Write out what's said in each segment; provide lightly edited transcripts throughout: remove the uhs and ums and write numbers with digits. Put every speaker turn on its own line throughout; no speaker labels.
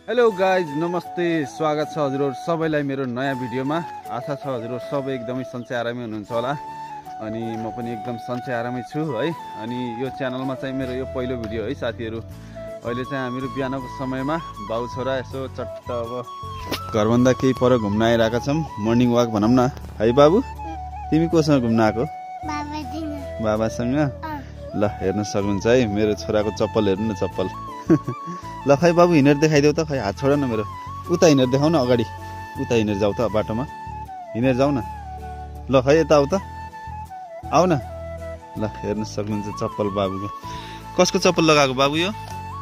Hello guys, नमस्ते। स्वागत छ हजुरहरु सबैलाई मेरो नयाँ भिडियोमा। आशा छ हजुरहरु सबै एकदमै सन्चै आरामै हुनुहुन्छ होला। अनि म पनि एकदम सन्चै आरामै छु है। अनि यो च्यानलमा चाहिँ मेरो यो पहिलो भिडियो है साथीहरु। अहिले चाहिँ हामीहरु बिहानको समयमा बाउ छोरा यसो चट्ट अब घरभन्दा केही पर घुम्न आइराका छौं। मर्निङ वाक भनौं न। है बाबु, तिमी कोसँग घुम्न आको? बाबासँग। ल हेर्न सक्नुहुन्छ है मेरो छोराको चप्पल, हेर्नु न चप्पल। ल खै बाबु हिँडेर देखाइदेऊ त। खै हात छोड न मेरो। उता हिँडेर देखाउ न, अगाडि उता हिँडेर जाऊ त बाटोमा। हिँडेर जाऊ न। ल खै यता आऊ त, आऊ न। ल हेर्न सक्नुहुन्छ चप्पल बाबुको। कसको चप्पल लगाएको बाबु यो?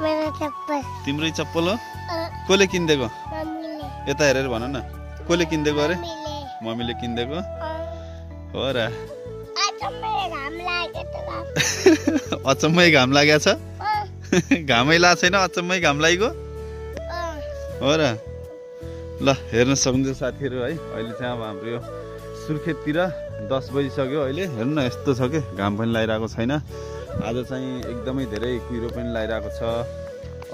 मेरो चप्पल।
तिम्रै चप्पल हो? कसले किनिदिएको?
मम्मीले।
यता हेरेर भन न, कसले किनिदिएको अरे?
मम्मीले।
मम्मीले किनिदिएको हो र। अचम्मै घाम लागेको छ। घामै ला छैन, अचम्मै घाम लागेको हो र। ल हेर्न सक्नुहुन्छ साथीहरु है, अहिले चाहिँ अब हाम्रो यो सुर्खेततिर 10 बजिसक्यो। अहिले हेर्नु न यस्तो छ के, घाम पनि लागिरहेको छैन। आज चाहिँ एकदमै धेरै कुहिरो पनि लागिरहेको छ।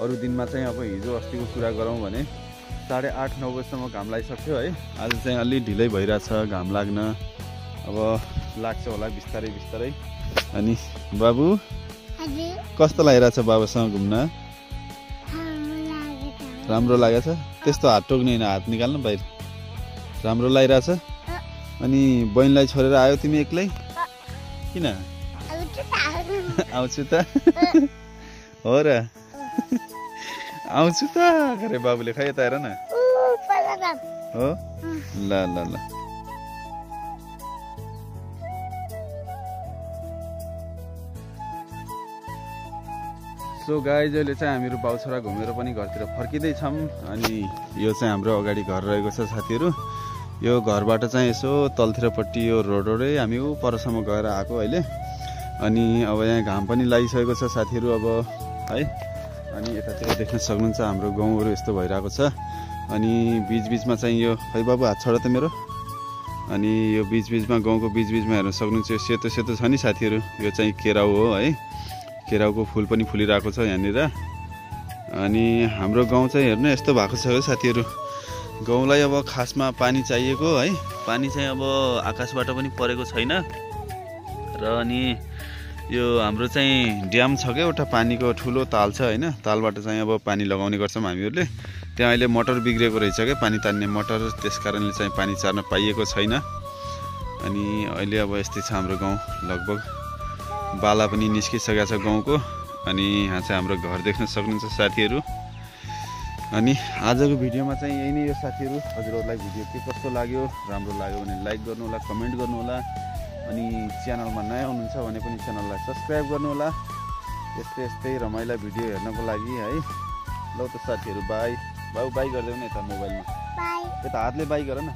अरू दिनमा चाहिँ अब हिजो अस्तिको कुरा गरौँ भने 8:30-9 बजीसम्म घाम लागिसक्यो है। आज चाहिँ अलि ढिलै भइरहेछ घाम लाग्न। अब लाग्छ होला बिस्तारै बिस्तारै। अनि बाबु कस्तो लागिरहेछ बाबासँग घुम्न? राम्रो लागेछ। त्यस्तो हात टोक्ने हैन, हात निकाल्नु बाहिर। राम्रो लागिरहेछ। अनि बहिनीलाई छोडेर आयो तिमी एक्लै? किन? आउँछु त। हो र। आउँछु त गरे बाबुले। खै यता हेर न। हो ल ल ल। सो गाइज, अहिले चाहिँ हामीहरू बाउ छोरा घुमेर पनि घरतिर फर्किँदैछौँ। अनि यो चाहिँ हाम्रो अगाडि घर रहेको छ साथीहरू। यो घरबाट चाहिँ यसो तलतिरपट्टि यो रोडै हामी परसम्म गएर आएको अहिले। अनि अब यहाँ घाम पनि लागिसकेको छ साथीहरू अब है। अनि यतातिर देख्न सक्नुहुन्छ हाम्रो गाउँहरू यस्तो भइरहेको छ। अनि बिचबिचमा चाहिँ यो खै बाबु हात छोड त मेरो। अनि यो बिचबिचमा गाउँको बिचबिचमा हेर्न सक्नुहुन्छ यो सेतो सेतो छ नि साथीहरू, यो चाहिँ केराउ हो है। केराउको फुल पनि फुलिरहेको छ यहाँनिर। अनि हाम्रो गाउँ चाहिँ हेर्नु यस्तो भएको छ साथीहरू। गाउँलाई अब खासमा पानी चाहिएको है। पानी चाहिँ अब आकाशबाट पनि परेको छैन। र अनि यो हाम्रो चाहिँ ड्याम छ क्या एउटा, पानीको ठुलो ताल छ होइन। तालबाट चाहिँ अब पानी लगाउने गर्छौँ हामीहरूले। त्यहाँ अहिले मोटर बिग्रेको रहेछ क्या, पानी तान्ने मोटर। त्यस कारणले चाहिँ पानी चार्न पाइएको छैन। अनि अहिले अब यस्तै छ हाम्रो गाउँ। लगभग बाला पनि निस्किसकेको छ गाउँको। अनि यहाँ चाहिँ हाम्रो घर देख्न सक्नुहुन्छ साथीहरू। अनि आजको भिडियोमा चाहिँ यही नै हो साथीहरू। हजुरहरूलाई भिडियो के कस्तो लाग्यो, राम्रो लाग्यो भने लाइक गर्नु होला, कमेन्ट गर्नु होला। अनि च्यानलमा नयाँ हुनुहुन्छ भने पनि च्यानललाई सब्सक्राइब गर्नु होला। यस्तै यस्तै रमाइला भिडियो हेर्नको लागि है। ल त साथीहरू बाई। बाउ बाई गरिदेऊ न यता मोबाइलमा। यता हातले बाई गर न।